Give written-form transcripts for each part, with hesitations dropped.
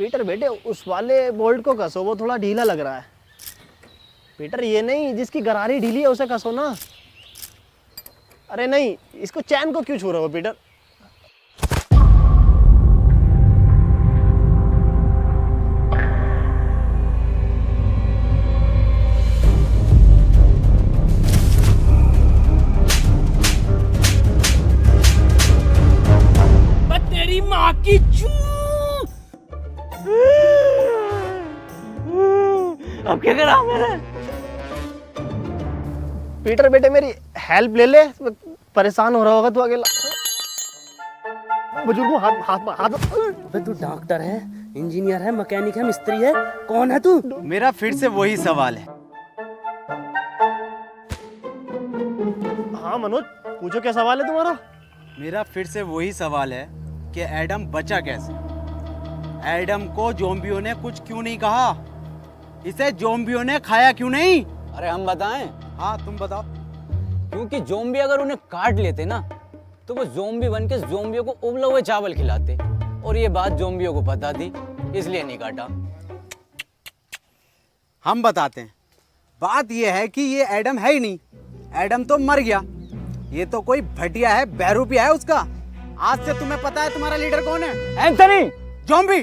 Peter बेटे उस वाले बोल्ट को कसो, वो थोड़ा ढीला लग रहा है। पीटर ये नहीं, जिसकी गरारी ढीली है उसे कसो ना। अरे नहीं, इसको चैन को क्यों छू रहे हो पीटर? तेरी माँ की चू। अब क्या करा मैंने? पीटर बेटे मेरी हेल्प ले ले, परेशान हो रहा होगा तू अकेला। बुजुर्ग हाथ हाथ हाथ। तू डॉक्टर है, इंजीनियर है, मैकेनिक है, मिस्त्री है, कौन है तू? मेरा फिर से वही सवाल है। हाँ मनोज, पूछो क्या सवाल है तुम्हारा? मेरा फिर से वही सवाल है कि एडम बचा कैसे? एडम को ज़ॉम्बियों ने कुछ क्यों नहीं कहा? इसे ज़ॉम्बियों ने खाया क्यों नहीं? अरे हम बताएं? हाँ तुम बताओ। क्योंकि ज़ॉम्बी अगर उन्हें काट लेते ना तो वो ज़ॉम्बी बन के ज़ॉम्बियों को उबले हुए चावल खिलाते, और ये बात ज़ॉम्बियों को पता थी, इसलिए नहीं काटा। हम बताते हैं। बात यह है कि ये एडम है ही नहीं। एडम तो मर गया। ये तो कोई भटिया है, बहरूपिया है उसका। आज से तुम्हें पता है तुम्हारा लीडर कौन है? एंथनी। ज़ॉम्बी।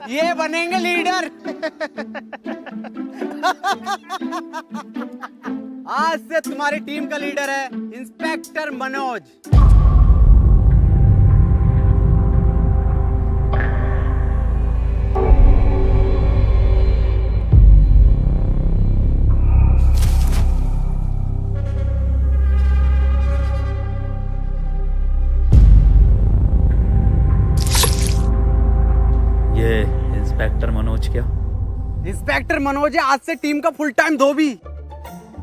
ये बनेंगे लीडर। आज से तुम्हारी टीम का लीडर है इंस्पेक्टर मनोज। ये इंस्पेक्टर मनोज क्या? इंस्पेक्टर मनोज है आज से टीम का फुल टाइम धोबी।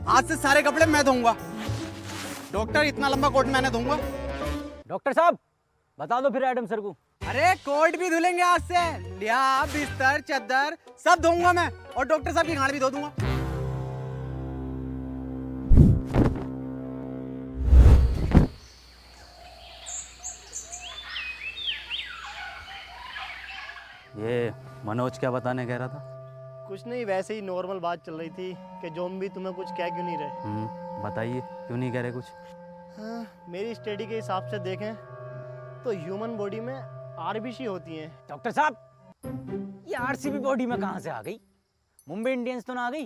आज से सारे कपड़े मैं धोऊंगा। डॉक्टर इतना लंबा कोट मैंने धोऊंगा। डॉक्टर साहब बता दो फिर एडम सर को। अरे कोट भी धुलेंगे आज से। लिया बिस्तर चद्दर सब धोऊंगा मैं, और डॉक्टर साहब की गाड़ भी धो दूंगा। ये मनोज क्या बताने कह रहा था? कुछ नहीं, वैसे ही नॉर्मल बात चल रही थी कि ज़ॉम्बी तुम्हें कुछ कह क्यों नहीं रहे। बताइए क्यों नहीं कह रहे कुछ? हाँ, मेरी स्टडी के हिसाब से देखें तो ह्यूमन बॉडी में आरबीसी होती हैं। डॉक्टर साहब ये आरसीबी बॉडी में कहाँ से आ गई? मुंबई इंडियंस तो ना आ गई?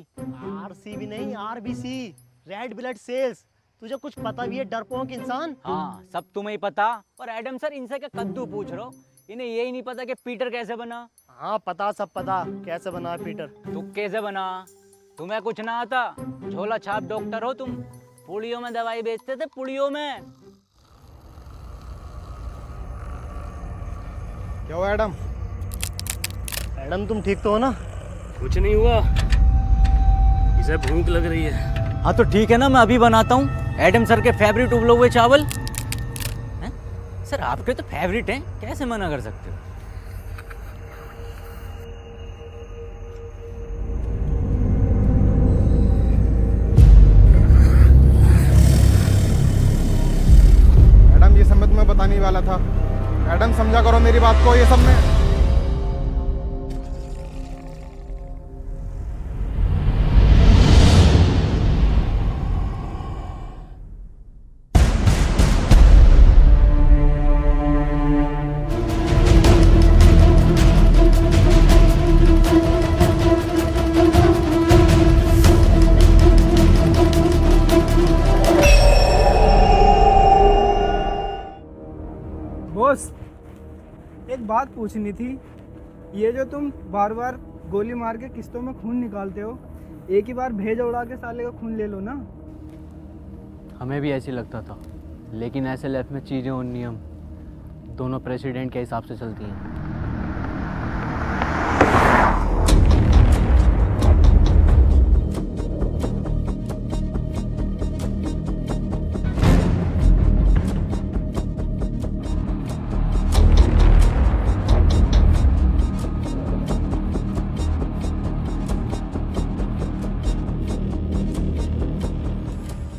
आरसीबी नहीं, आरबीसी, रेड ब्लड सेल्स। तुझे कुछ पता भी है डरपोक इंसान? हाँ सब तुम्हें ही पता, और एडम सर इनसे क्या कद्दू पूछ रहे हो? इन्हें यही नहीं पता कि पीटर कैसे बना? हाँ पता, सब पता कैसे बना पीटर। तू कैसे बना? तुम्हें कुछ ना आता? झोला छाप डॉक्टर हो तुम। पुड़ियों में दवाई बेचते थे, पुड़ियों में। क्या हुआ एडम? एडम तुम ठीक तो हो ना? कुछ नहीं हुआ, इसे भूख लग रही है। हाँ तो ठीक है ना, मैं अभी बनाता हूँ एडम सर के फेवरेट उबले हुए चावल। हैं? सर आपके तो फेवरेट हैं, कैसे मना कर सकते हो? एडम ये सब मैं तुम्हें बताने ही वाला था। एडम समझा करो मेरी बात को, ये सब में बॉस एक बात पूछनी थी। ये जो तुम बार बार गोली मार के किस्तों में खून निकालते हो, एक ही बार भेजा उड़ा के साले का खून ले लो ना। हमें भी ऐसे लगता था, लेकिन ऐसे लाइफ में चीज़ें और नियम दोनों प्रेसिडेंट के हिसाब से चलती हैं।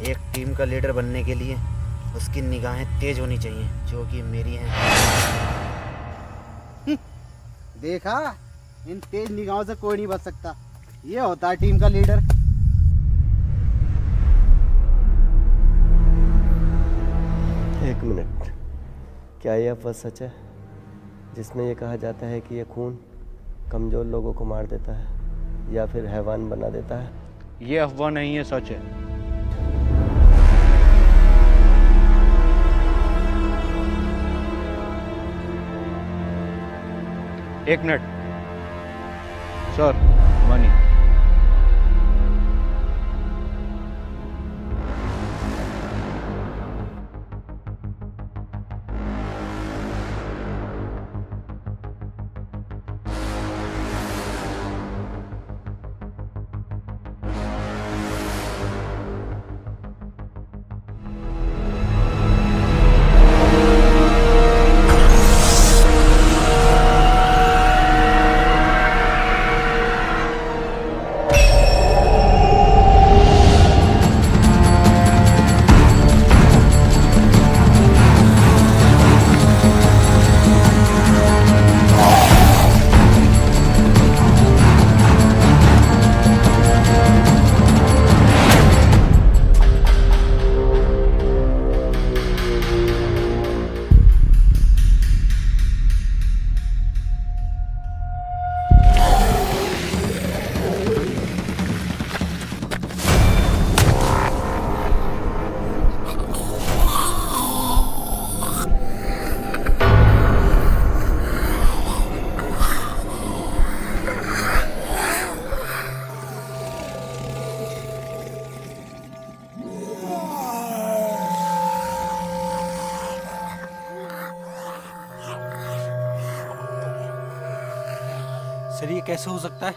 एक टीम का लीडर बनने के लिए उसकी निगाहें तेज होनी चाहिए, जो कि मेरी हैं। देखा, इन तेज निगाहों से कोई नहीं बच सकता। ये होता है टीम का लीडर। एक मिनट, क्या यह अफवाह सच है जिसमें यह कहा जाता है कि यह खून कमज़ोर लोगों को मार देता है या फिर हैवान बना देता है? ये अफवाह नहीं है, सच है। एक मिनट सर, मनी। सर, ये कैसे हो सकता है?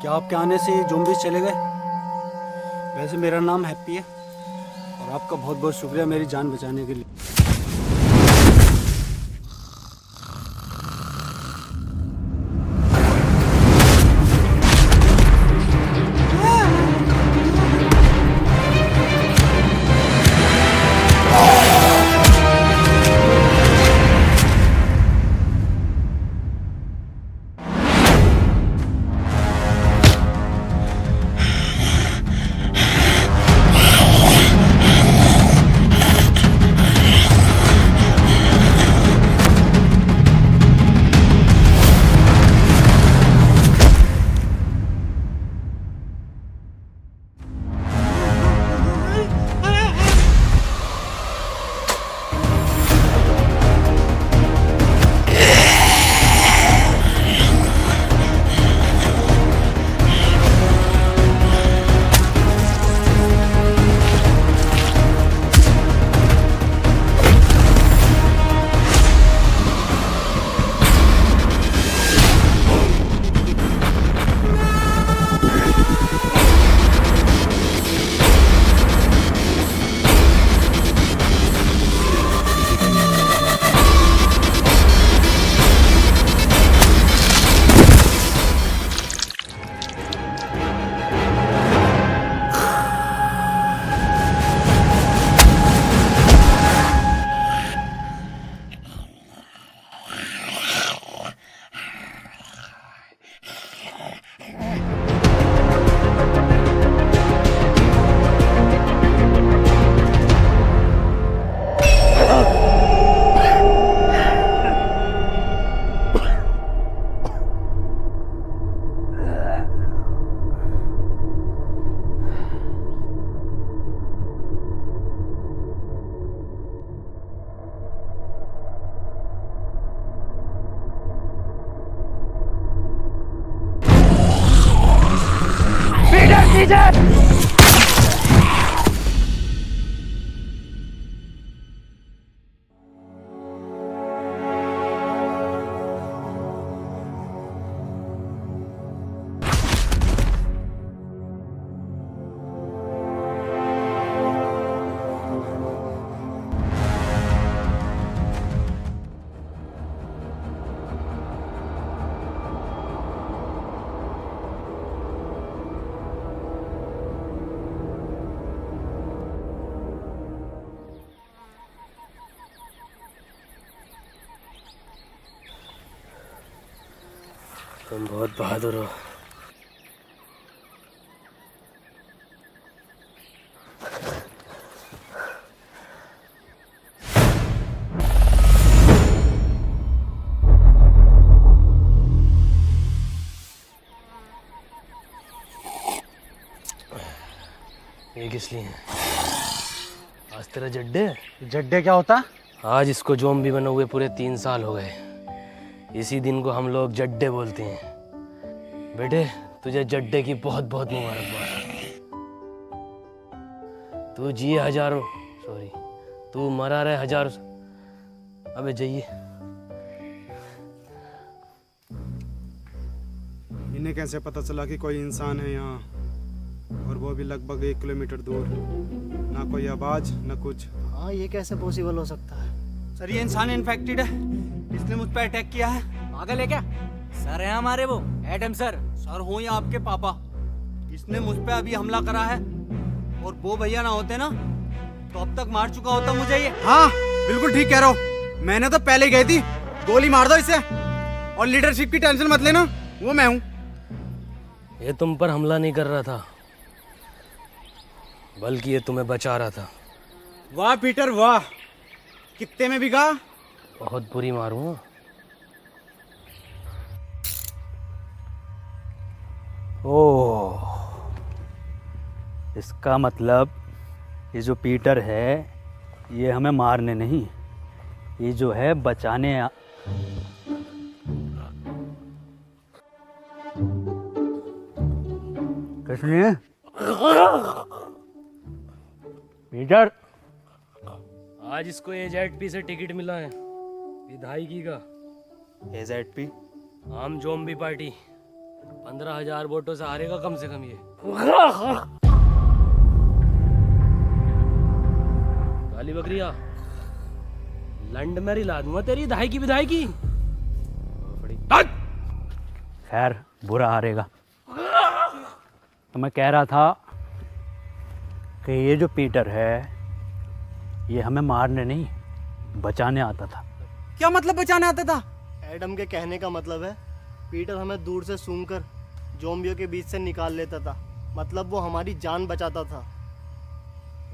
क्या आपके आने से ये ज़ॉम्बीज़ चले गए? वैसे मेरा नाम हैप्पी है और आपका बहुत बहुत शुक्रिया मेरी जान बचाने के लिए। तुम बहुत बहादुर हो। ये किस लिए है? आज तेरा जड्डे? जड्डे क्या होता? आज इसको ज़ॉम्बी बने हुए पूरे 3 साल हो गए। इसी दिन को हम लोग जड्डे बोलते हैं। बेटे तुझे जड्डे की बहुत बहुत मुबारकबाद। तू जिए हजारों, सॉरी तू मरा रहे हजारों। अबे जाइए। इन्हें कैसे पता चला कि कोई इंसान है यहाँ, और वो भी लगभग 1 किलोमीटर दूर? ना कोई आवाज ना कुछ। हाँ, ये कैसे पॉसिबल हो सकता है? सर ये इंसान इन्फेक्टेड है, इसने मुझ पर अटैक किया है। पागल है क्या? सर है हमारे वो एडम सर। सर हो या आपके पापा, इसने मुझ पे अभी हमला करा है, और वो भैया ना होते ना तो अब तक मार चुका होता मुझे ये। हाँ बिल्कुल ठीक कह रहा हो, मैंने तो पहले ही गई थी। गोली मार दो इसे, और लीडरशिप की टेंशन मत लेना, वो मैं हूँ। ये तुम पर हमला नहीं कर रहा था, बल्कि ये तुम्हें बचा रहा था। वाह पीटर वाह, कितने में बिका? बहुत बुरी मारूं। ओह, इसका मतलब ये जो पीटर है ये हमें मारने नहीं, ये जो है बचाने किस लिए? पीटर, आज इसको AZP से टिकट मिला है विधायकी का। AZP? आम ज़ॉम्बी पार्टी 15,000 वोटों से हारेगा कम से कम ये। काली बकरिया, लंड में रिला दूंगा तेरी धाई की विधायकी। खैर बुरा हारेगा। तो मैं कह रहा था कि ये जो पीटर है ये हमें मारने नहीं बचाने आता था। क्या मतलब बचाने आता था? एडम के कहने का मतलब है पीटर हमें दूर से सूंघकर ज़ॉम्बियों के बीच से निकाल लेता था, मतलब वो हमारी जान बचाता था।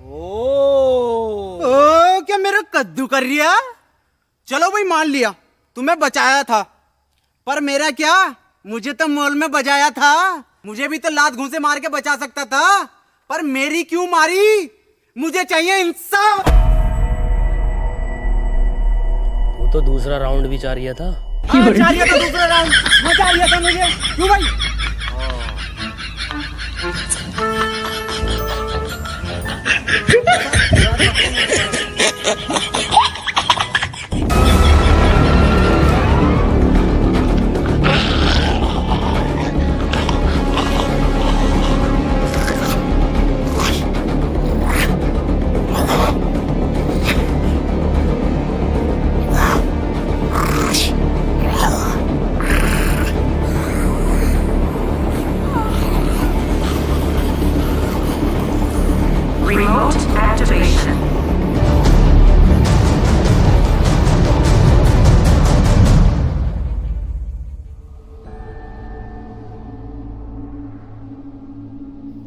ओ क्या मेरा कद्दू कर रिया? चलो भाई मान लिया तुम्हें बचाया था, पर मेरा क्या, मुझे तो मॉल में बजाया था। मुझे भी तो लात घूंसे मार के बचा सकता था, पर मेरी क्यों मारी? मुझे चाहिए इंसाफ। तू तो दूसरा राउंड भी चाह रहा था। हाँ, चाह रहा था दूसरा राउंड, मजा आ रहा था मुझे। क्यों भाई?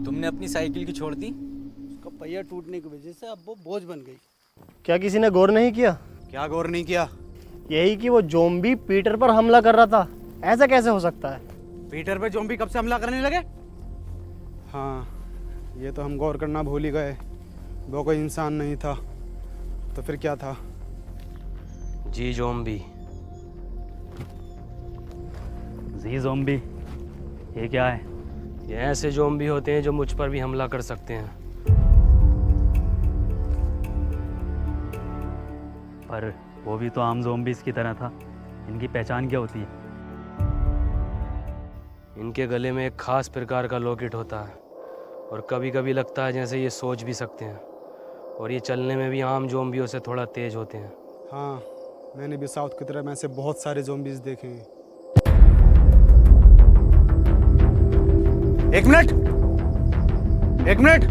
तुमने अपनी साइकिल की छोड़ दी? उसका पहिया टूटने की वजह से अब वो बोझ बन गई। क्या किसी ने गौर नहीं किया? क्या गौर नहीं किया? यही कि वो ज़ॉम्बी पीटर पर हमला कर रहा था। ऐसा कैसे हो सकता है? पीटर पे ज़ॉम्बी कब से हमला करने लगे? हाँ, ये तो हम गौर करना भूल ही गए। वो कोई इंसान नहीं था, तो फिर क्या था? जी ज़ॉम्बी। जी ज़ॉम्बी, ये क्या है? ये ऐसे ज़ॉम्बी होते हैं जो मुझ पर भी हमला कर सकते हैं। पर वो भी तो आम ज़ॉम्बीज़ की तरह था। इनकी पहचान क्या होती है? इनके गले में एक खास प्रकार का लॉकेट होता है, और कभी कभी लगता है जैसे ये सोच भी सकते हैं, और ये चलने में भी आम ज़ॉम्बियों से थोड़ा तेज होते हैं। हाँ, मैंने भी साउथ की तरह में से बहुत सारे ज़ॉम्बीज़ देखे हैं। एक मिनट,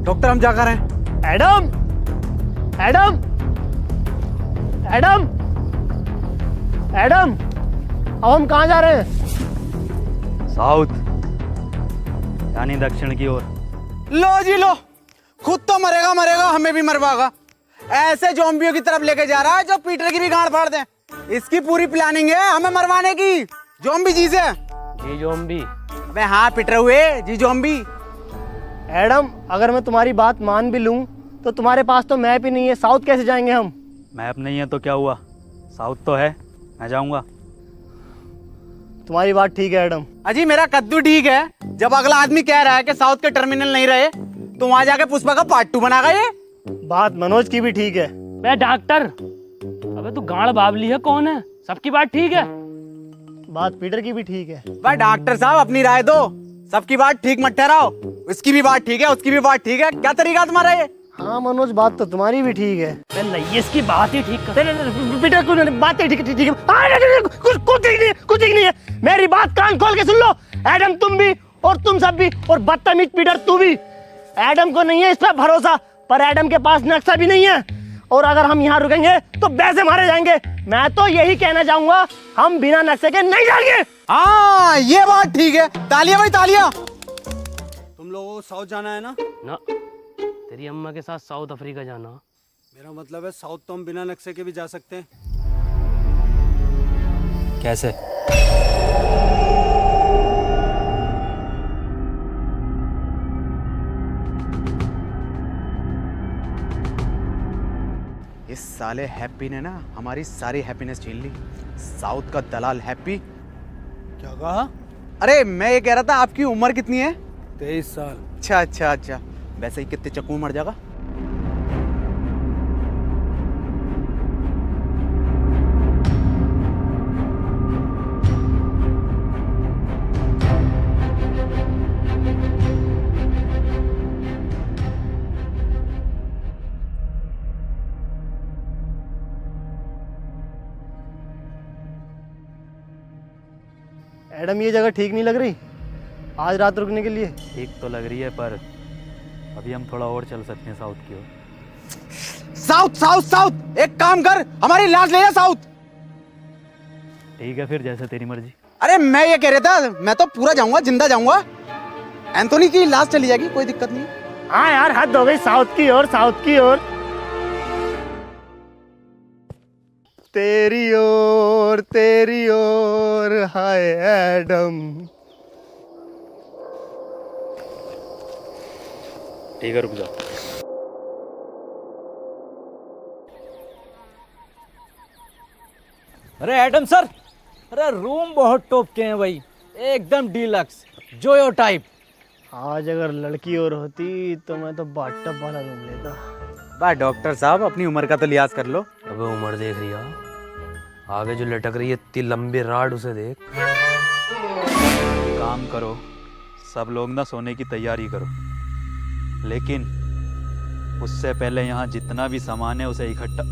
डॉक्टर हम जाकर हैं। एडम, एडम, एडम, एडम, अब हम कहाँ जा रहे हैं? साउथ यानी दक्षिण की ओर। लो जी लो, खुद तो मरेगा मरेगा, हमें भी मरवाएगा। ऐसे ज़ॉम्बियों की तरफ लेके जा रहा है जो पीटर की भी गांड फाड़ दे। इसकी पूरी प्लानिंग है हमें मरवाने की। ज़ॉम्बी जी से। जी ज़ॉम्बी। अबे हाँ पीटर हुए जी ज़ॉम्बी। एडम, अगर मैं तुम्हारी बात मान भी लूं तो तुम्हारे पास तो मैप ही नहीं है, साउथ कैसे जाएंगे हम? मैप नहीं है तो क्या हुआ, साउथ तो है, मैं जाऊंगा। तुम्हारी बात ठीक है एडम। अजी मेरा कद्दू ठीक है। जब अगला आदमी कह रहा है कि साउथ के टर्मिनल नहीं रहे तो वहां जाके पुष्पा का पार्ट 2 बनागा ये। बात मनोज की भी ठीक है। बे डॉक्टर, अबे तू गाड़ बाबली है कौन है? सबकी बात ठीक है। बात पीटर की भी ठीक है। भाई डॉक्टर साहब अपनी राय दो, सबकी बात ठीक मत ठहराओ। उसकी भी बात ठीक है, उसकी भी बात ठीक है, क्या तरीका तुम्हारा ये? हाँ मनोज, बात तो तुम्हारी भी ठीक है। नहीं, इसकी बात ही ठीक कर। पीटर कुछ बात ठीक है, ठीक है। कुछ ठीक नहीं है, कुछ ठीक नहीं है। मेरी बात कान खोल के सुन लो। एडम तुम भी और तुम सब भी, और बदतमीज पीटर तू भी। एडम को नहीं है इस पर भरोसा, पर एडम के पास नक्शा भी नहीं है, और अगर हम यहाँ रुकेंगे तो वैसे मारे जाएंगे। मैं तो यही कहना चाहूंगा, हम बिना नक्शे के नहीं जाएंगे। हाँ ये बात ठीक है। तालियां भाई तालियां। तुम लोगों को साउथ जाना है ना? ना, तेरी अम्मा के साथ साउथ अफ्रीका जाना। मेरा मतलब है साउथ तो हम बिना नक्शे के भी जा सकते हैं। कैसे? इस साले हैप्पी ने ना हमारी सारी हैप्पीनेस छीन ली। साउथ का दलाल हैप्पी। क्या कहा? अरे मैं ये कह रहा था आपकी उम्र कितनी है? 23 साल। अच्छा अच्छा अच्छा, वैसे ही कितने चक्कू में मर जाएगा? एडम, ये जगह ठीक नहीं लग रही आज रात रुकने के लिए। ठीक तो लग रही है, पर अभी हम थोड़ा और चल सकते हैं साउथ की ओर। साउथ साउथ साउथ, एक काम कर, हमारी लाश ले जा साउथ। ठीक है फिर, जैसे तेरी मर्जी। अरे मैं ये कह रहा था, मैं तो पूरा जाऊंगा, जिंदा जाऊंगा। एंथोनी की लाश चली जाएगी, कोई दिक्कत नहीं। हाँ यार, हद हो गई, साउथ की ओर, साउथ की ओर। तेरी ओर हाय एडम। ठीक है, रुक जा। अरे एडम सर, अरे रूम बहुत टॉप के हैं भाई, एकदम डीलक्स जोयो टाइप। आज अगर लड़की और होती तो मैं तो बाथटब वाला रूम लेता। बा डॉक्टर साहब अपनी उम्र का तो लिहाज कर लो। अबे उम्र देख रही है, आगे जो लटक रही है इतनी लंबी राड, उसे देख। काम करो, सब लोग ना सोने की तैयारी करो, लेकिन उससे पहले यहाँ जितना भी सामान है उसे इकट्ठा।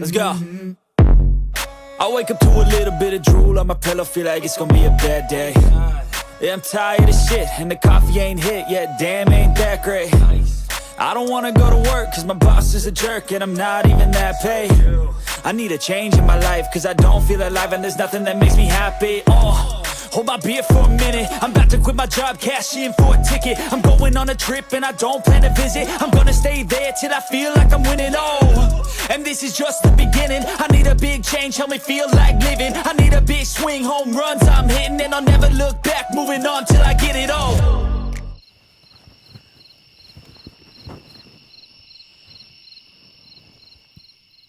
Let's go. I wake up to a little bit of drool on my pillow, feel like it's gonna be a bad day. Yeah, I'm tired of shit, and the coffee ain't hit yet, damn ain't that great. I don't wanna go to work, cause my boss is a jerk, and I'm not even that paid. I need a change in my life, cause I don't feel alive, and there's nothing that makes me happy. Hold my beer for a minute, I'm about to quit my job, cash in for a ticket. I'm going on a trip and I don't plan to visit. I'm gonna stay there till I feel like I'm winning, and this is just the beginning. I need a big change, help me feel like living. I need a big swing, home runs I'm hitting, and I'll never look back, moving on till I get it all.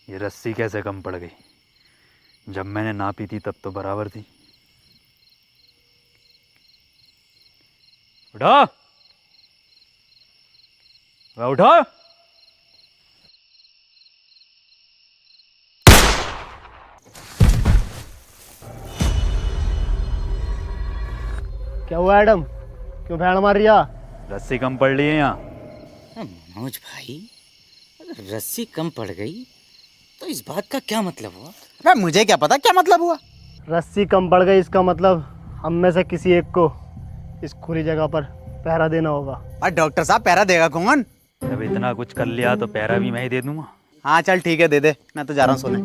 ये रस्सी कैसे कम पड़ गई? जब मैंने नापी थी तब तो बराबर थी। उठो, उठो। क्या हुआ एडम, क्यों भैड़ मार रिया? रस्सी कम पड़ रही है यहाँ। मनोज भाई, अगर रस्सी कम पड़ गई तो इस बात का क्या मतलब हुआ? मैं मुझे क्या पता क्या मतलब हुआ। रस्सी कम पड़ गई, इसका मतलब हम में से किसी एक को इस खुली जगह पर पहरा देना होगा। अरे डॉक्टर साहब पैरा देगा कौन? जब इतना कुछ कर लिया तो पैरा भी मैं ही दे दूंगा। हाँ चल ठीक है दे दे, मैं तो जा रहा हूँ सोने।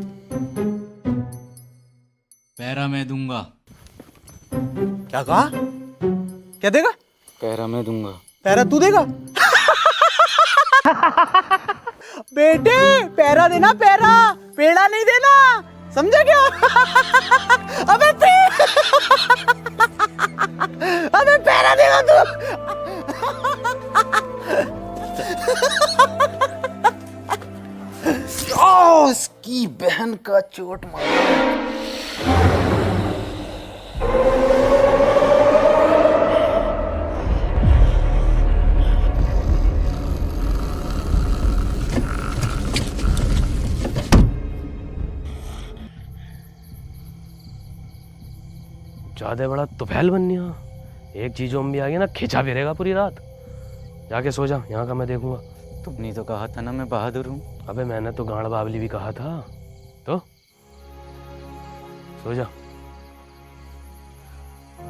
पैरा मैं दूंगा। क्या कहा? क्या देगा? पैरा मैं दूंगा। पैरा तू देगा? बेटे पैरा देना, पैरा, पेड़ा नहीं देना, समझा क्या? अबे अबे पैरा देगा तू। ओ इसकी बहन का चोट मारा। ज्यादा बड़ा तुफैल बननी। एक चीज ज़ॉम्बी आ गया ना, खिंचा फिरेगा पूरी रात। जाके सो जा, यहाँ का मैं देखूंगा। तुमने तो कहा था ना मैं बहादुर हूँ। अबे मैंने तो गांड बावली भी कहा था। तो सो जा।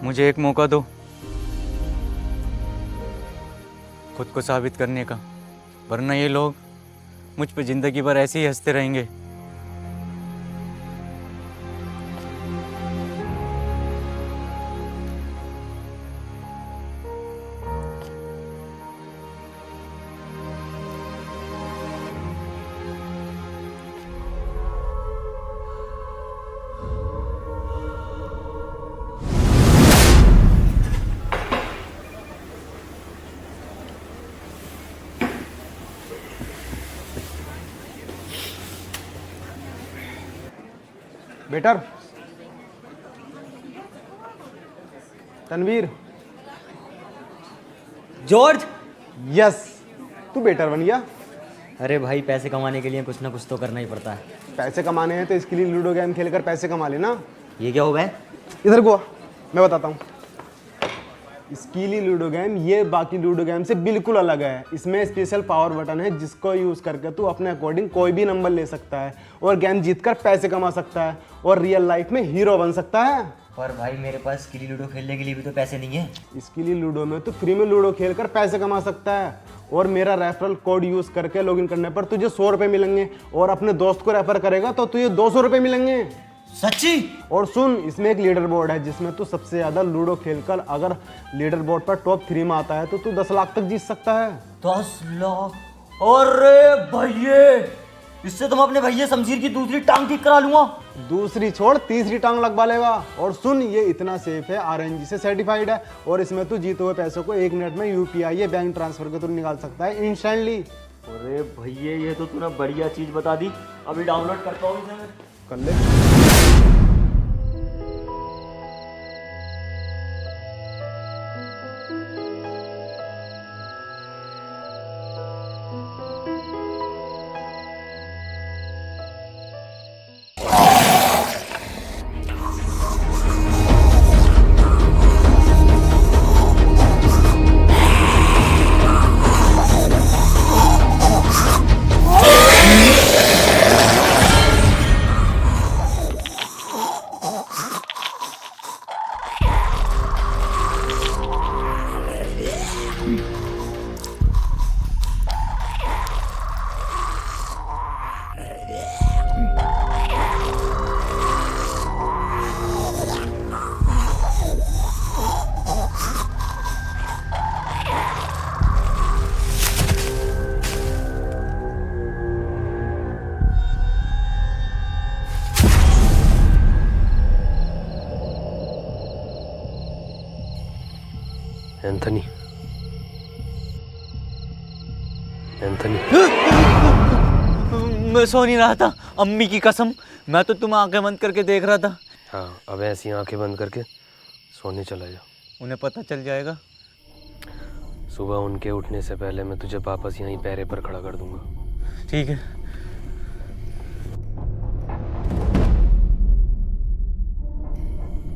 मुझे एक मौका दो खुद को साबित करने का, वरना ये लोग मुझ पे जिंदगी भर ऐसे ही हंसते रहेंगे। Better, Tanvir, George. यस, तू बेटर बन गया। अरे भाई पैसे कमाने के लिए कुछ ना कुछ तो करना ही पड़ता है। पैसे कमाने हैं तो इसके लिए लूडो गेम खेलकर पैसे कमा लेना। ये क्या होगा? इधर को आ, मैं बताता हूँ। स्कीली लूडो गेम ये बाकी लूडो गेम से बिल्कुल अलग है। इसमें स्पेशल पावर बटन है जिसको यूज़ करके तू अपने अकॉर्डिंग कोई भी नंबर ले सकता है और गेम जीतकर पैसे कमा सकता है और रियल लाइफ में हीरो बन सकता है। पर भाई मेरे पास स्कीली लूडो खेलने के लिए भी तो पैसे नहीं है। स्कीली लूडो में तो फ्री में लूडो खेलकर पैसे कमा सकता है और मेरा रेफरल कोड यूज़ करके लॉगिन करने पर तुझे 100 रुपये मिलेंगे और अपने दोस्त को रेफर करेगा तो तुझे 200 रुपये मिलेंगे। सच्ची? और सुन, इसमें एक लीडर बोर्ड है जिसमें तू सबसे ज्यादा लूडो खेलकर अगर लीडर बोर्ड पर टॉप 3 में आता है तो तू 10 लाख तक जीत सकता है। 10 लाख? अरे भैया, इससे तो मैं अपने भैया शमशीर की दूसरी टांग ठीक करा लूंगा। दूसरी छोड़, तीसरी टांग लगवा लेगा। और सुन, ये इतना सेफ है, RNG से सर्टिफाइड है और इसमें तू जीते हुए पैसों को 1 मिनट में UPI या बैंक ट्रांसफर के थ्रू निकाल सकता है इंस्टेंटली। अरे भैया ये तो तूने बढ़िया चीज बता दी। अभी डाउनलोड करता हूँ इसे। कर ले। एंथनी, एंथनी, मैं सो नहीं रहा था, अम्मी की कसम। मैं तो तुम आंखें बंद करके देख रहा था। हाँ, अब ऐसी आंखें बंद करके सोने चला जा। उन्हें पता चल जाएगा। सुबह उनके उठने से पहले मैं तुझे वापस यहीं पैरे पर खड़ा कर दूंगा। ठीक है।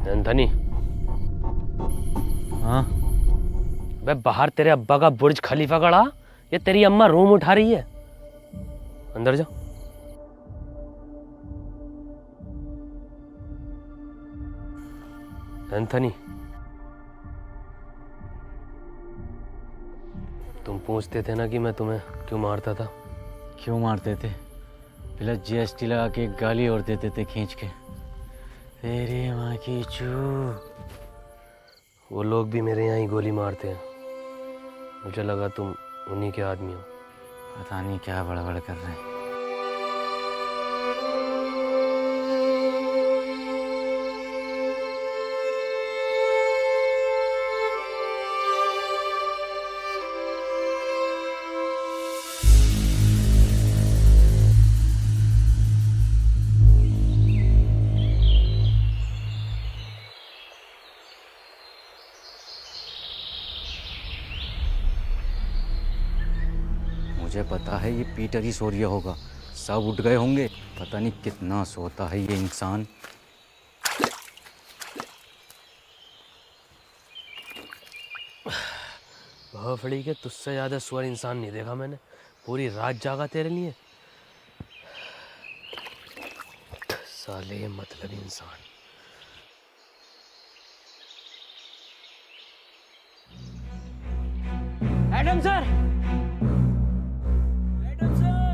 एंथनी। हाँ? बे बाहर तेरे अब्बा का बुर्ज खलीफा खड़ा, ये तेरी अम्मा रूम उठा रही है। अंदर जा। एंथनी, पूछते थे ना कि मैं तुम्हें क्यों मारता था। क्यों मारते थे? पहले जीएसटी लगा के एक गाली और देते थे खींच के, तेरी माँ की चू। वो लोग भी मेरे यहाँ ही गोली मारते हैं। मुझे लगा तुम उन्हीं के आदमी हो। पता नहीं क्या बड़बड़ कर रहे हैं। मुझे पता है ये पीटर ही सो रहा होगा, सब उठ गए होंगे। पता नहीं कितना सोता है ये इंसान। भोफड़ी के तुझसे ज़्यादा सुअर इंसान नहीं देखा मैंने। पूरी रात जागा तेरे लिए। साले मतलब इंसान। Adam sir, Adam sir,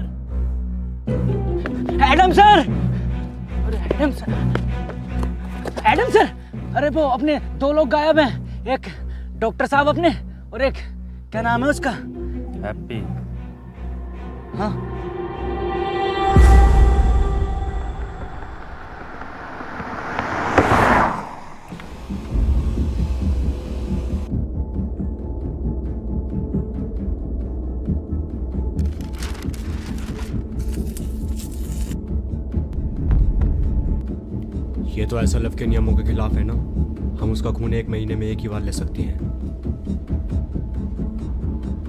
Adam sir, अरे एडम सर, एडम सर, अरे वो अपने दो लोग गायब हैं। एक डॉक्टर साहब अपने, और एक क्या नाम है उसका? हैप्पी। हाँ, ये तो एसएलएफ के नियमों के खिलाफ है ना। हम उसका खून 1 महीने में एक ही बार ले सकते हैं।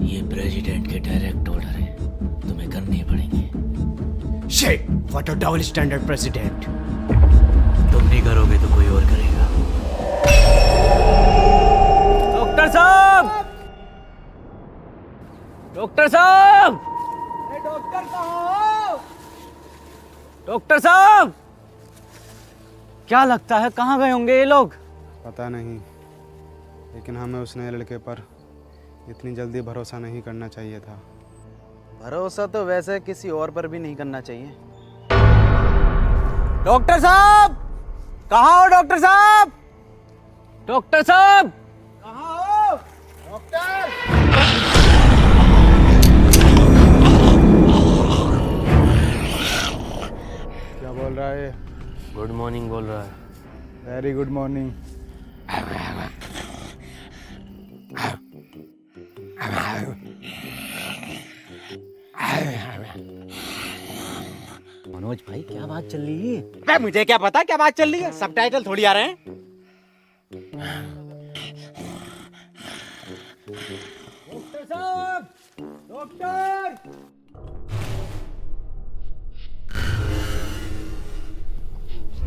ये प्रेसिडेंट के डायरेक्ट ऑर्डर है, तुम्हें करने ही पड़ेंगे। Shit, what a double standard president. तुम नहीं करोगे तो कोई और करेगा। डॉक्टर साहब, डॉक्टर साहब, डॉक्टर साहब, डॉक्टर साहब, क्या लगता है कहाँ गए होंगे ये लोग? पता नहीं, लेकिन हमें उस नए लड़के पर इतनी जल्दी भरोसा नहीं करना चाहिए था। भरोसा तो वैसे किसी और पर भी नहीं करना चाहिए। डॉक्टर साहब, कहाँ हो डॉक्टर साहब? डॉक्टर साहब, कहाँ हो? डॉक्टर, क्या बोल रहा है? गुड मॉर्निंग बोल रहा है। Very good morning. मनोज भाई, क्या बात चल रही है? अबे मुझे क्या पता क्या बात चल रही है, सबटाइटल थोड़ी आ रहे हैं। डॉक्टर साहब, डॉक्टर,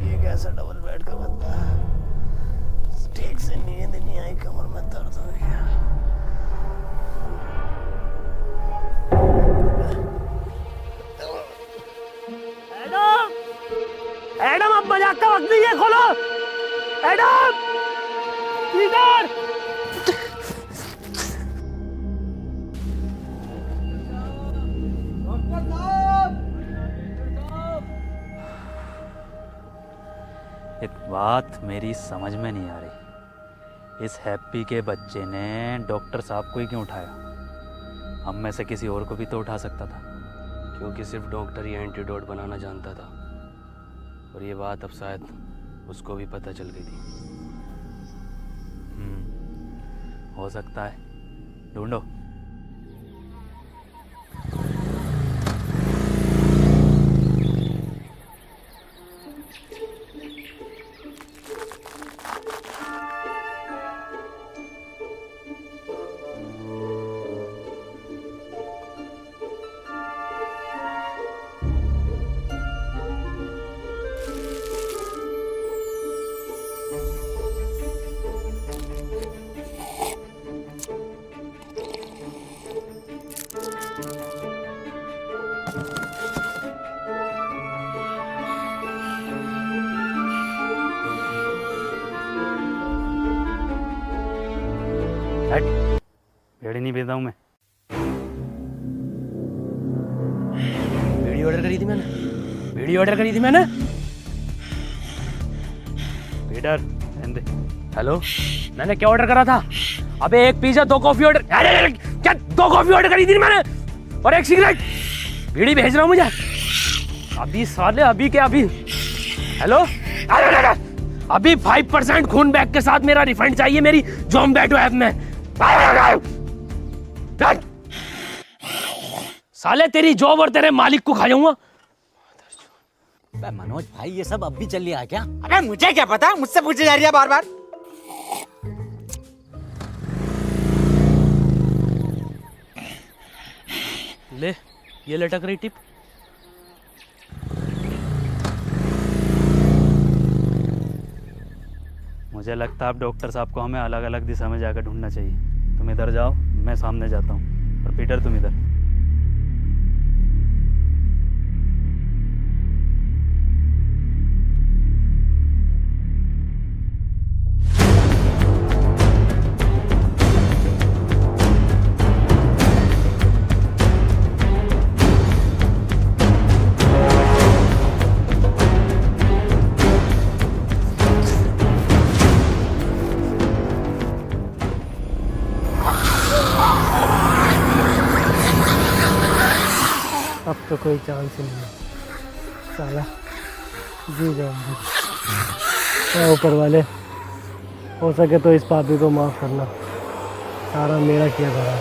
ये कैसा डबल बेड का बंदा। ठीक से नींद नहीं आई, कमर में दर्द हो गया। एडम, एडम अब मजाक का वक्त नहीं है, खोलो। एडम, पीटर, एक बात मेरी समझ में नहीं आ रही, इस हैप्पी के बच्चे ने डॉक्टर साहब को ही क्यों उठाया? हम में से किसी और को भी तो उठा सकता था। क्योंकि सिर्फ डॉक्टर ही एंटीडोट बनाना जानता था। और ये बात अब शायद उसको भी पता चल गई थी। हो सकता है, ढूंढो। हट, पेड़ नहीं बेचता हूँ मैं। करी थी मैंने, बीड़ी ऑर्डर करी थी मैंने। पीटर रहने दे। हेलो, मैंने क्या ऑर्डर करा था? अबे एक पिज्जा, 2 कॉफी ऑर्डर, अरे क्या 2 कॉफी ऑर्डर करी थी मैंने और 1 सिगरेट। बीड़ी भेज रहा हूँ मुझे अभी साले, अभी क्या अभी। हेलो, अभी 5% खून बैग के साथ मेरा रिफंड चाहिए मेरी ज़ोमैटो ऐप में। साले तेरी जॉब और तेरे मालिक को खा जाऊंगा। मनोज भाई ये सब अब भी चल रहा है क्या? अबे मुझे क्या पता, मुझसे पूछे जा रही है बार बार। ले ये लटक रही टिप। मुझे लगता है अब डॉक्टर साहब को हमें अलग अलग दिशा में जाकर ढूंढना चाहिए। तुम इधर जाओ, मैं सामने जाता हूँ, और पीटर तुम इधर। अब तो कोई चांस ही नहीं है साला, जी जाऊंगी। ऊपर वाले, हो सके तो इस पापी को माफ़ करना, सारा मेरा किया भरा है।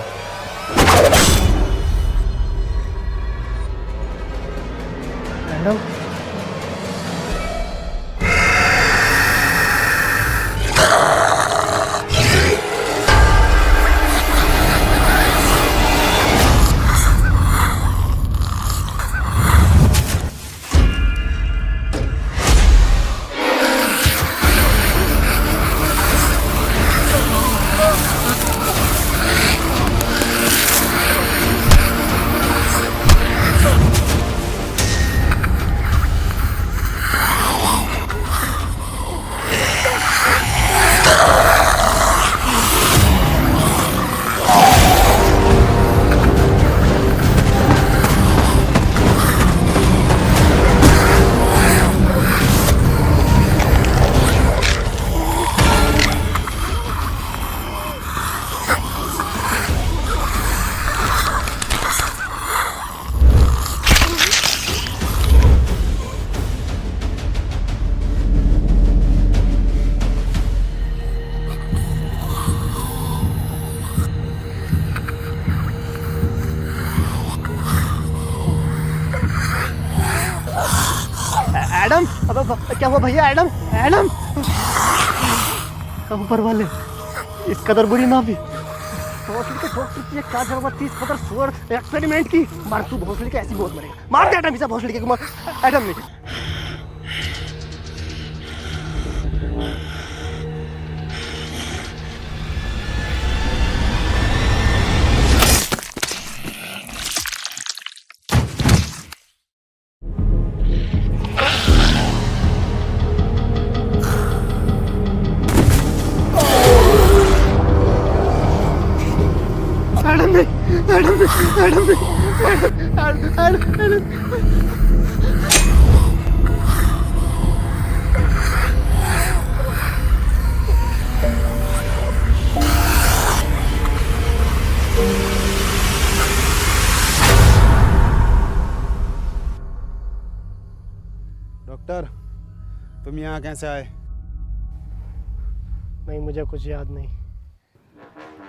मैडम, एडम, अब क्या हुआ भैया? एडम, एडम, ऊपर वाले इस कदर बुरी माफी। भोसड़ी के ठोक ये क्या जरूरत थी? इस कदर सुअर एक्सपेरिमेंट की। मार तू भोसड़ी के, ऐसी बहुत मरेगा। मार दे एडम, इसे भोसड़ी के मार। एडम नहीं। डॉक्टर, तुम यहाँ कैसे आए? नहीं, मुझे कुछ याद नहीं।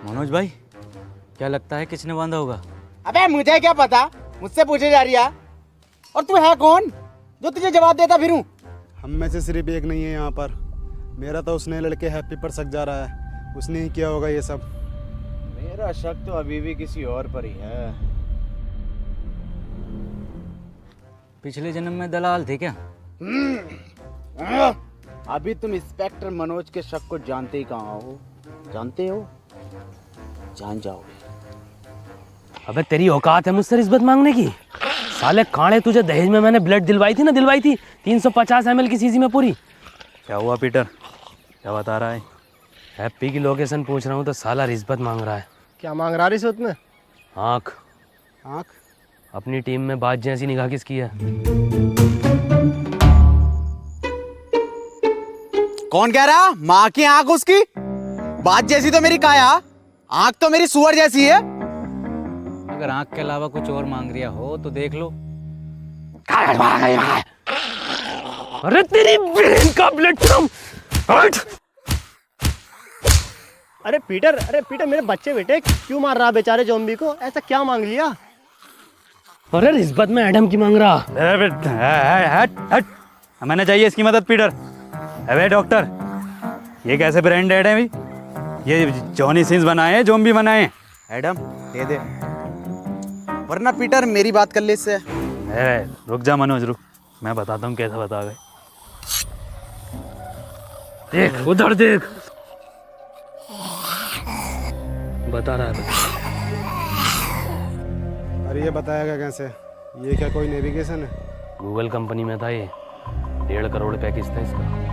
मनोज भाई, क्या लगता है किसने बांधा होगा? अबे मुझे क्या पता, मुझसे पूछे जा रही है। और तू है कौन जो तुझे जवाब देता फिरूं? हम में से सिर्फ एक नहीं है यहाँ पर। मेरा तो उसने लड़के हैप्पी पर शक जा रहा है, उसने ही किया होगा ये सब। मेरा शक तो अभी भी किसी और पर ही है। पिछले जन्म में दलाल थे क्या? अभी तुम इंस्पेक्टर मनोज के शक को जानते ही कहाँ हो? जानते हो? जान जाओगे। अबे तेरी औकात है मुझसे रिश्वत मांगने की? साले कांडे, तुझे दहेज में मैंने ब्लड दिलवाई थी 350 ml की शीशी में पूरी। क्या हुआ पीटर, क्या बता रहा है? हैप्पी की लोकेशन पूछ रहा हूँ तो साला रिश्वत मांग रहा है। क्या मांग रहा रिश्वत में? आँख। आँख? अपनी टीम में बात जैसी निगाह किसकी है? कौन कह रहा? माँ की आंख उसकी, बात जैसी तो मेरी काया, आंख तो मेरी सुअर जैसी है। अगर आंख के अलावा कुछ और मांग रिया हो तो देख लो। अरे तेरी बहन का ब्लड फ्रॉम हट। अरे पीटर मेरे बच्चे बेटे क्यों मार रहा बेचारे ज़ॉम्बी को? ऐसा क्या मांग लिया? अरे रिश्वत में एडम की मांग रहा। हट, हमें चाहिए इसकी मदद पीटर। अबे डॉक्टर, ये कैसे ब्रांडेड है भाई? ये जॉनी सिंस बनाए हैं, ज़ॉम्बी बनाए हैं। एडम दे दे, वरना पीटर मेरी बात कर ले इससे। रुक जा मनोज, रुक, मैं बताता हूँ कैसा बता गए। देख उधर देख, बता रहा है। अरे ये बताएगा कैसे? ये क्या कोई नेविगेशन है? गूगल कंपनी में था ये, 1.5 करोड़ पैकेज था इसका।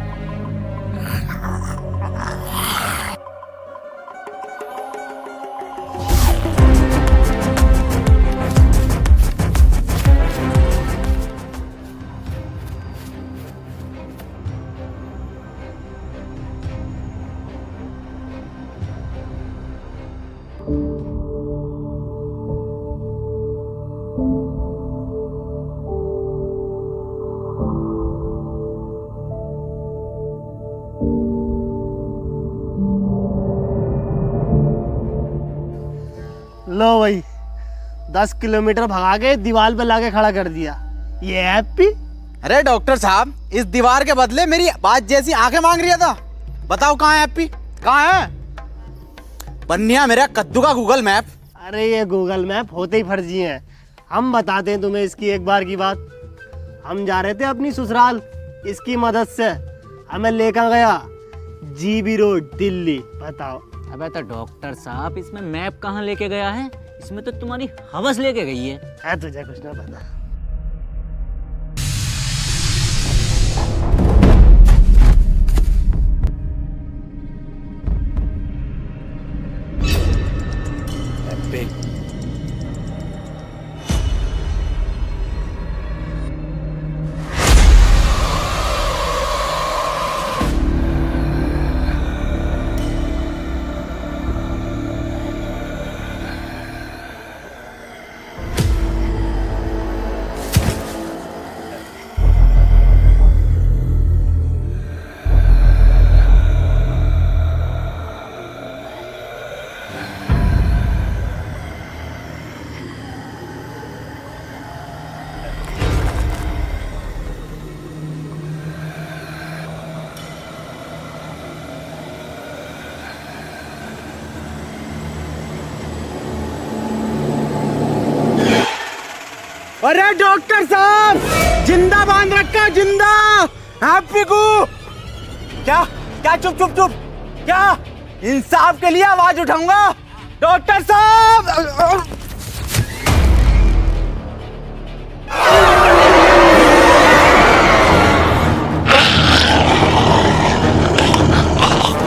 लो भाई, 10 किलोमीटर भगा के दीवार पे लाके खड़ा कर दिया। ये हैप्पी? अरे डॉक्टर साहब, इस दीवार के बदले मेरी बात जैसी आंखें मांग रही था। बताओ कहाँ है हैप्पी, कहाँ है? बन्निया मेरा कद्दू का गूगल मैप। अरे ये गूगल मैप होते ही फर्जी हैं। हम बताते हैं तुम्हें इसकी एक बार की बात। हम जा रहे थे अपनी ससुराल, इसकी मदद से हमें लेकर गया जीबी रोड दिल्ली। बताओ। अबे तो डॉक्टर साहब, इसमें मैप कहाँ लेके गया है? इसमें तो तुम्हारी हवस लेके गई है। तुझे कुछ ना पता। अरे डॉक्टर साहब, जिंदा बांध रखा, जिंदा हैप्पी को। क्या क्या? चुप चुप चुप, क्या? इंसाफ के लिए आवाज उठाऊंगा डॉक्टर साहब।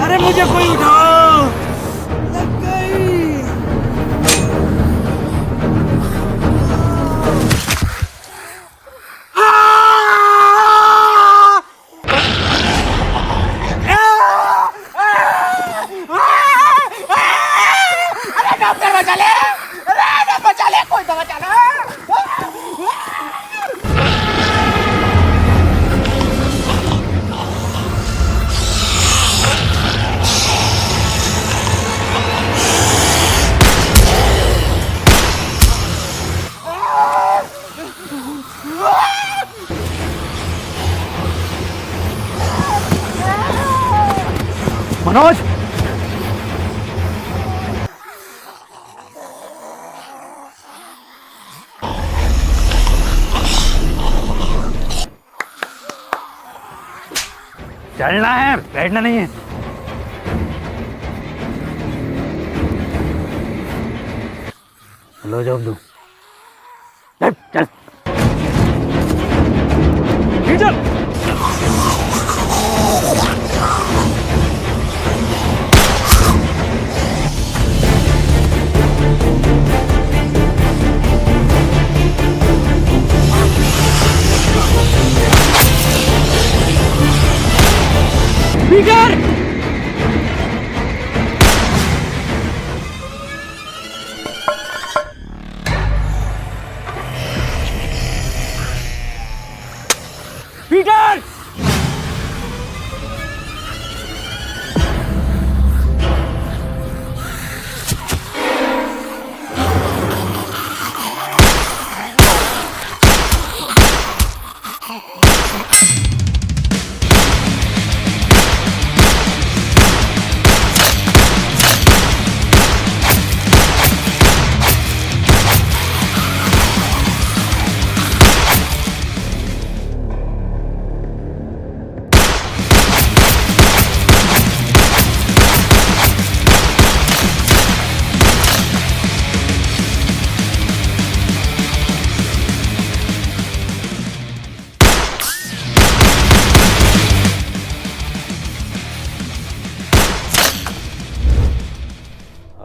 अरे मुझे कोई उठाओ, लग गई। मनोज, चलना है, बैठना नहीं है। लो जॉब दो, चल चल चल।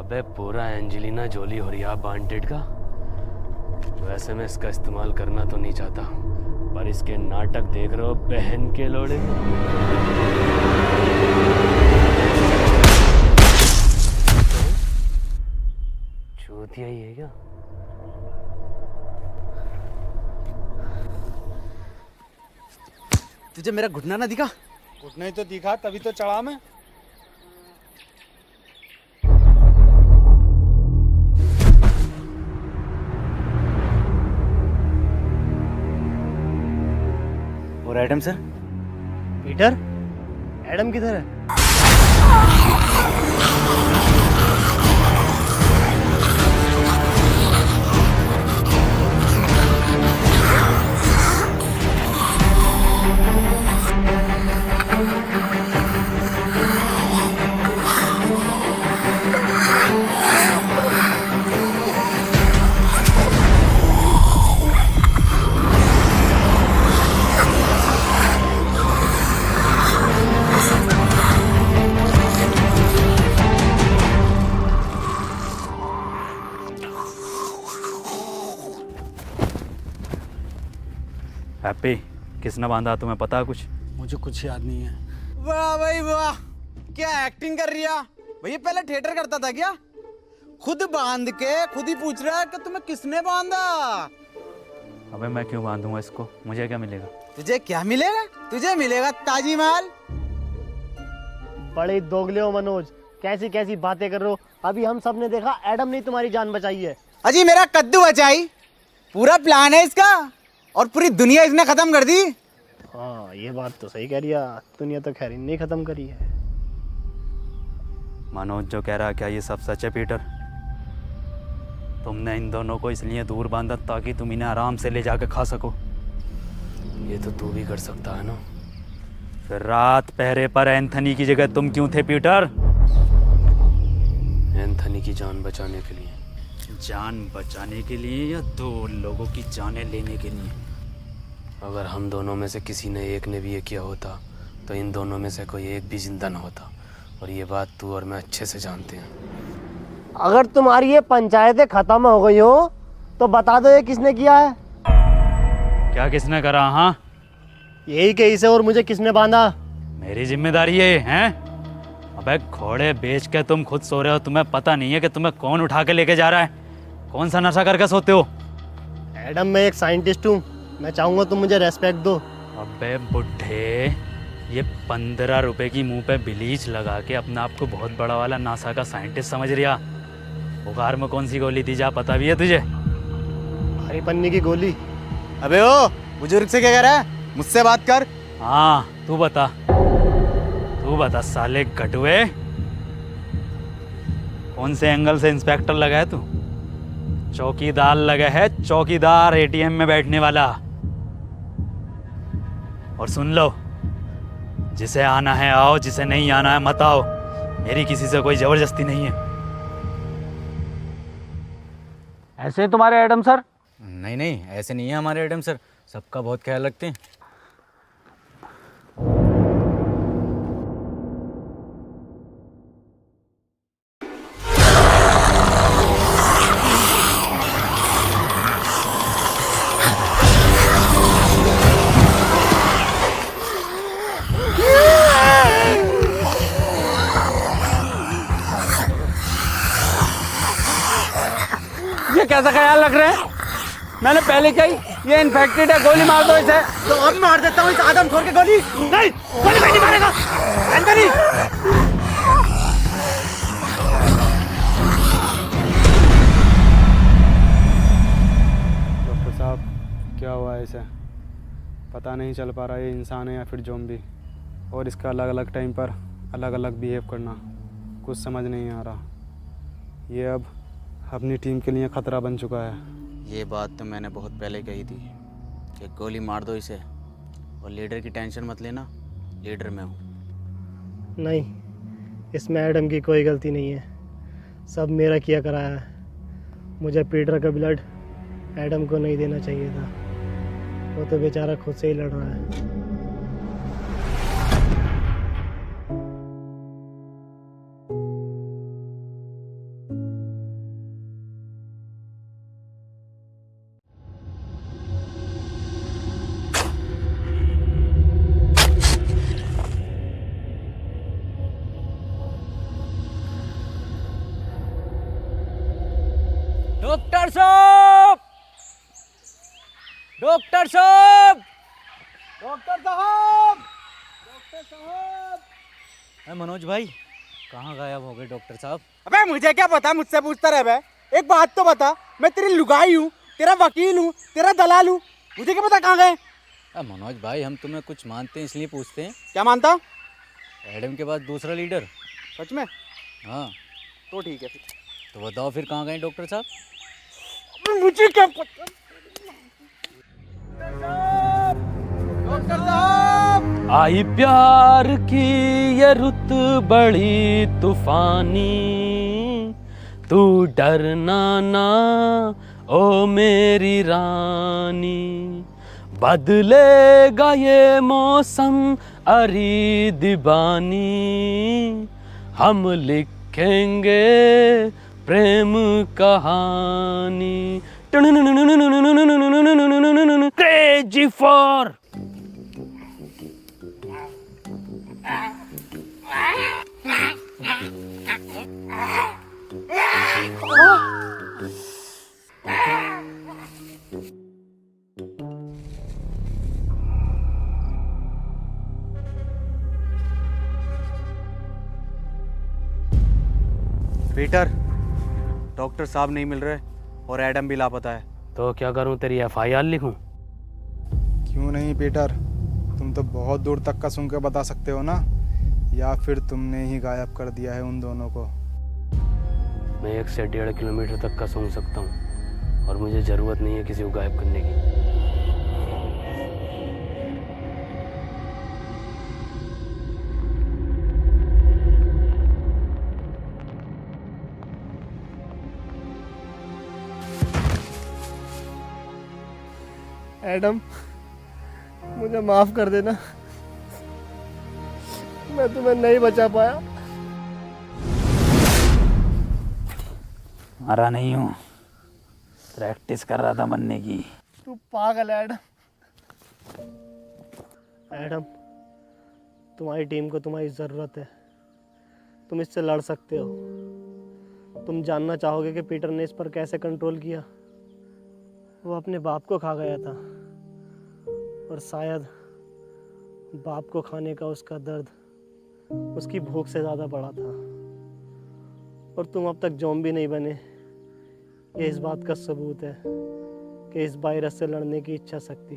अबे पूरा एंजेलिना जोली हो रिया वांटेड का। वैसे मैं इसका इस्तेमाल करना तो नहीं चाहता, पर इसके नाटक देख रहे हो बहन के लोड़े। चूतिया ही है क्या? तुझे मेरा घुटना ना दिखा? घुटना ही तो दिखा, तभी तो चढ़ा मैं। और एडम सर? पीटर, एडम किधर है? हैप्पी, किसने बांधा तुम्हें पता है कुछ? मुझे कुछ याद नहीं है। वाह भाई वाह, क्या एक्टिंग कर रही है भैया। पहले थिएटर करता था क्या? खुद बांध के खुद ही पूछ रहा है कि तुम्हें किसने बांधा। अबे मैं क्यों बांधूंगा इसको, मुझे क्या मिलेगा? तुझे क्या मिलेगा? तुझे मिलेगा ताजमहल। बड़े दोगले हो मनोज, कैसी कैसी बातें कर रहे हो। अभी हम सब ने देखा एडम ने तुम्हारी जान बचाई है। अजी मेरा कद्दू बचाई, पूरा प्लान है इसका, और पूरी दुनिया इसने खत्म कर दी। हाँ ये बात तो सही कह रही है, दुनिया तो खैर नहीं खत्म करी है। मनोज जो कह रहा है क्या ये सब सच है पीटर? तुमने इन दोनों को इसलिए दूर बांधा ताकि तुम इन्हें आराम से ले जाकर खा सको। ये तो तू भी कर सकता है ना। फिर रात पहरे पर एंथनी की जगह तुम क्यों थे पीटर? एंथनी की जान बचाने के लिए। जान बचाने के लिए या दो लोगों की जानें लेने के लिए? अगर हम दोनों में से किसी ने एक ने भी ये किया होता तो इन दोनों में से कोई एक भी जिंदा ना होता, और ये बात तू और मैं अच्छे से जानते हैं। अगर तुम्हारी ये पंचायतें खत्म हो गई हो तो बता दो ये किसने किया है? क्या किसने करा? हाँ यही के इसे और मुझे किसने बांधा? मेरी जिम्मेदारी है, हैं? अबे घोड़े बेच के तुम खुद सो रहे हो, तुम्हें पता नहीं है कि तुम्हें कौन उठा के लेके जा रहा है? कौन सा नशा करके सोते हो? एडम मैं एक साइंटिस्ट हूँ, मैं चाहूँगा तुम मुझे रेस्पेक्ट दो। अबे बुढ़े, ये 15 रुपए की मुंह पे ब्लीच लगा के अपने आप को बहुत बड़ा वाला नासा का साइंटिस्ट समझ रिया। बुखार में कौन सी गोली दी जा पता भी है तुझे? हरी पन्नी की गोली। अबे ओ बुजुर्ग से क्या कह रहा है? मुझसे बात कर। हाँ तू बता साले कटुए, कौन से एंगल से इंस्पेक्टर लगा है तू? चौकीदार लगा है, चौकीदार एटीएम में बैठने वाला। और सुन लो, जिसे आना है आओ, जिसे नहीं आना है मत आओ। मेरी किसी से कोई जबरदस्ती नहीं है। ऐसे ही तुम्हारे एडम सर? नहीं नहीं, ऐसे नहीं है हमारे एडम सर, सबका बहुत ख्याल रखते हैं। ये कैसा ख्याल रख रहे हैं? मैंने पहले कही ये इन्फेक्टेड है, गोली मार दो इसे। तो अब मार देता हूँ इस आदमखोर के गोली। नहीं, गोली नहीं मारेगा। एंथनी! डॉक्टर साहब क्या हुआ है इसे? पता नहीं चल पा रहा ये इंसान है या फिर ज़ॉम्बी, और इसका अलग अलग टाइम पर अलग अलग बिहेव करना कुछ समझ नहीं आ रहा। ये अब अपनी टीम के लिए ख़तरा बन चुका है। ये बात तो मैंने बहुत पहले कही थी कि गोली मार दो इसे, और लीडर की टेंशन मत लेना, लीडर मैं हूँ। नहीं, इसमें एडम की कोई गलती नहीं है, सब मेरा किया कराया है। मुझे पीटर का ब्लड एडम को नहीं देना चाहिए था, वो तो बेचारा खुद से ही लड़ रहा है। डॉक्टर साहब, डॉक्टर साहब, डॉक्टर साहब, डॉक्टर साहब। मनोज भाई कहाँ गायब हो गए डॉक्टर साहब? अबे मुझे क्या पता, मुझसे पूछता रहे बे। एक बात तो बता, मैं तेरी लुगाई हूँ, तेरा वकील हूँ, तेरा दलाल हूँ, मुझे क्या पता कहाँ गए? मनोज भाई हम तुम्हें कुछ मानते हैं इसलिए पूछते हैं। क्या मानता? एडम के बाद दूसरा लीडर। सच में? हाँ तो ठीक है फिर। तो बताओ फिर कहाँ गए डॉक्टर साहब? मुझे क्या पता। डॉक्टर साहब, आई प्यार की ये रुत बड़ी तूफानी, तू डरना ना ओ मेरी रानी, बदलेगा ये मौसम अरी दीवानी, हम लिखेंगे प्रेम कहानी, क्रेजी फॉर। पीटर, डॉक्टर साहब नहीं मिल रहे और एडम भी लापता है। तो क्या करूं, तेरी FIR लिखूं? क्यों नहीं पीटर, तुम तो बहुत दूर तक का सुन के बता सकते हो ना, या फिर तुमने ही गायब कर दिया है उन दोनों को? मैं 1 से 1.5 किलोमीटर तक का सूंघ सकता हूँ और मुझे ज़रूरत नहीं है किसी को गायब करने की। एडम, मुझे माफ कर देना, मैं तुम्हें नहीं बचा पाया। मरा नहीं हूँ, प्रैक्टिस कर रहा था मरने की। तू पागल है एडम। एडम, तुम्हारी टीम को तुम्हारी ज़रूरत है, तुम इससे लड़ सकते हो। तुम जानना चाहोगे कि पीटर ने इस पर कैसे कंट्रोल किया। वो अपने बाप को खा गया था और शायद बाप को खाने का उसका दर्द उसकी भूख से ज़्यादा बड़ा था। और तुम अब तक ज़ॉम्बी नहीं बने, ये इस बात का सबूत है कि इस वायरस से लड़ने की इच्छा शक्ति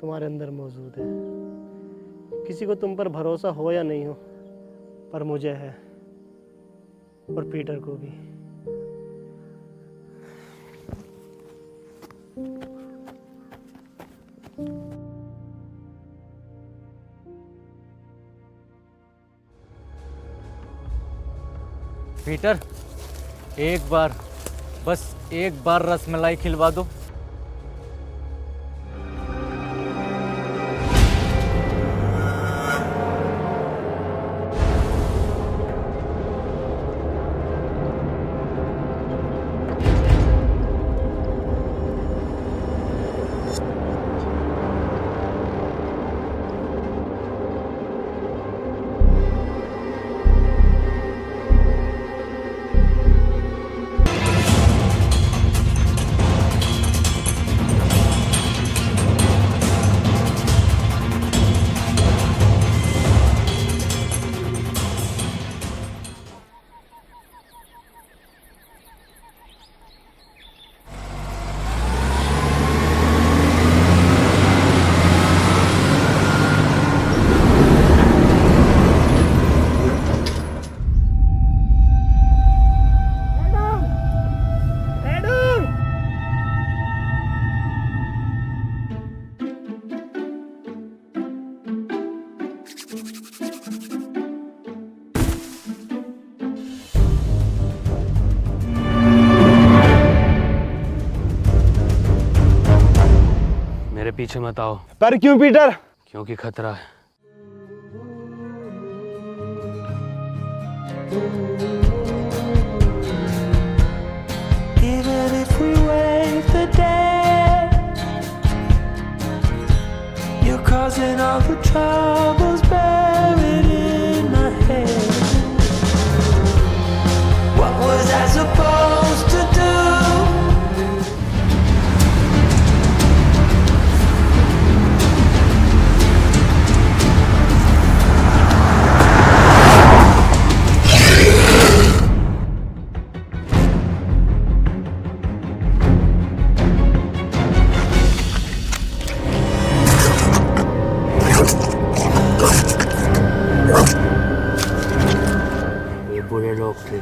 तुम्हारे अंदर मौजूद है। किसी को तुम पर भरोसा हो या नहीं हो, पर मुझे है, और पीटर को भी। पीटर, एक बार, बस एक बार रसमलाई खिलवा दो। मेरे पीछे मत आओ। पर क्यों पीटर? क्योंकि खतरा है। Even if we wait the day, you're causing all the troubles buried in my head. What was I supposed to do? Okay,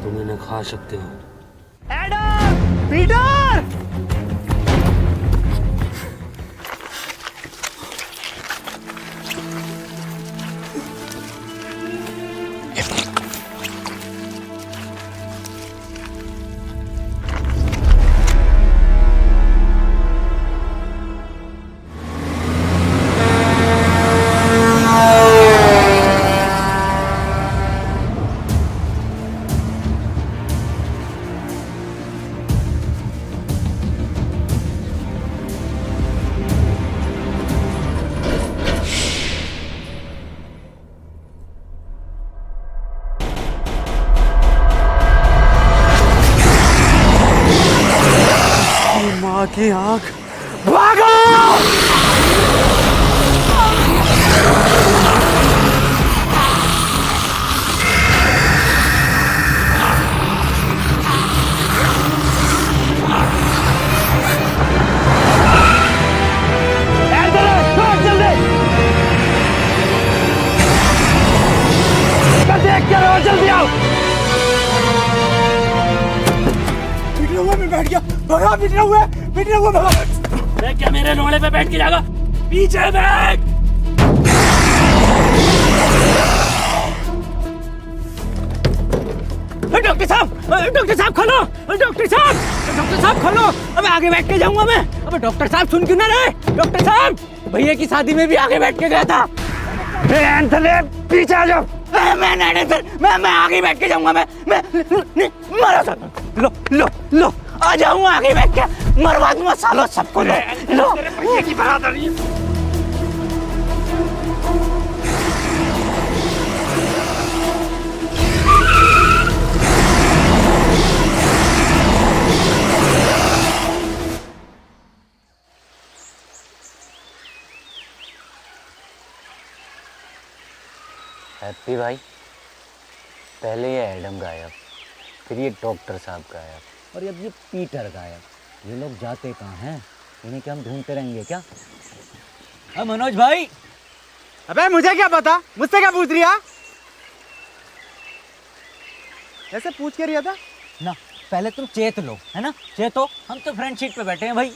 तुम इन्हें खा सकते हो। Adam, Peter! माँ की आँख, भागो! देख क्या रहो, जल्दी आओ! पिटना हुआ, मैं बैठ गया। भगा, पिटना हुआ, भगा। मैं क्या मेरे रोड़े पे बैठ के जाएगा? पीछे बैठ। डॉक्टर साहब खोलो, डॉक्टर साहब खोलो। अबे आगे बैठ के जाऊंगा मैं। अबे डॉक्टर साहब सुन क्यों ना रहे? डॉक्टर साहब, भैया की शादी में भी आगे बैठ के गया था। एंथनी, पीछे आ जाओ। मैं नहीं सर, मैं आगे बैठ के जाऊंगा। मैं मरो सर। लो आ जाऊंगा आगे बैठ के, मरवा दूंगा सालों सबको। लो भैया की बरादरी। हैप्पी भाई, पहले ये एडम गायब, फिर ये डॉक्टर साहब गायब, और अब ये पीटर गायब। ये लोग जाते कहाँ हैं? इन्हें क्या हम ढूंढते रहेंगे क्या? मनोज भाई। अबे मुझे क्या पता, मुझसे क्या पूछ रिया? ऐसे पूछ के रिया था ना, पहले तुम चेत लो, है ना? चेतो, हम तो फ्रंट सीट पे बैठे हैं भाई।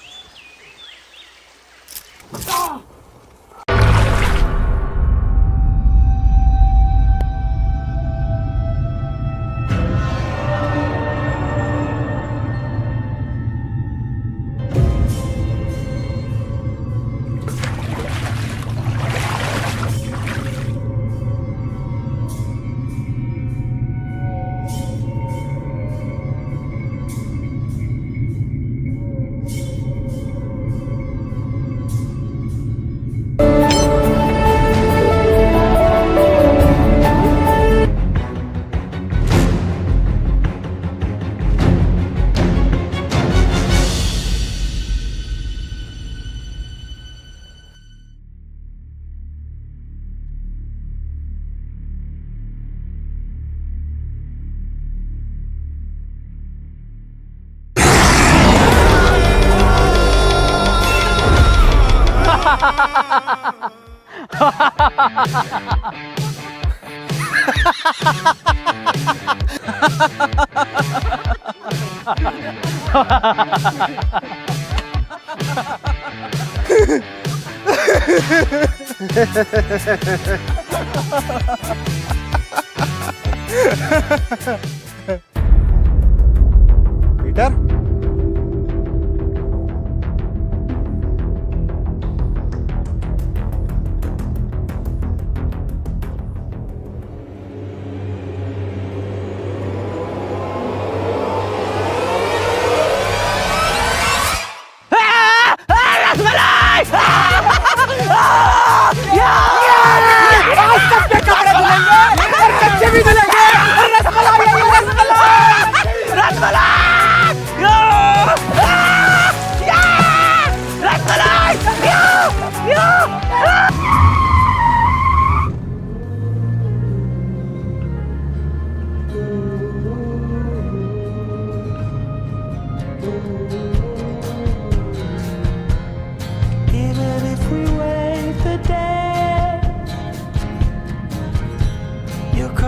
Peter,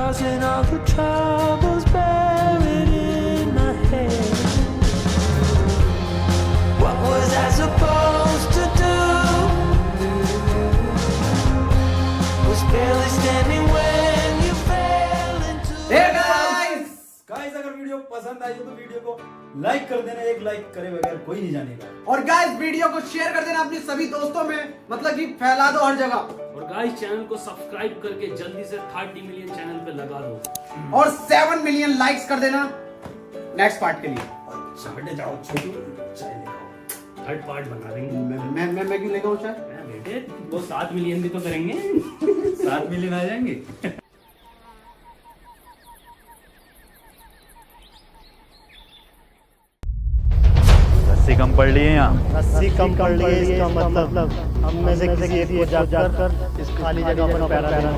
causing all the troubles buried in my head. What was I supposed to do? Was barely standing when you fell into guys अगर वीडियो पसंद आई हो तो वीडियो को लाइक कर देना, एक लाइक करे बगैर कोई नहीं जानेगा। और गाइस वीडियो को शेयर कर देना अपने सभी दोस्तों में, मतलब कि फैला दो हर जगह। और गाइस चैनल को सब्सक्राइब करके जल्दी से 30 मिलियन चैनल पे लगा दो और 7 मिलियन लाइक्स कर देना नेक्स्ट पार्ट के लिए। हटे जाओ छोटू, चाय लेकर थर्ड पार्ट बना देंगे। मैं क्यों लेकर आऊं चाय? बेटे वो 7 मिलियन भी तो करेंगे। 7 मिलियन आ जाएंगे। रस्सी कम पड़ ली है यहाँ। रस्सी कम पड़ ली है इसका मतलब हम में से किसी एक को जाकर इस खाली जगह पर पैरा देना।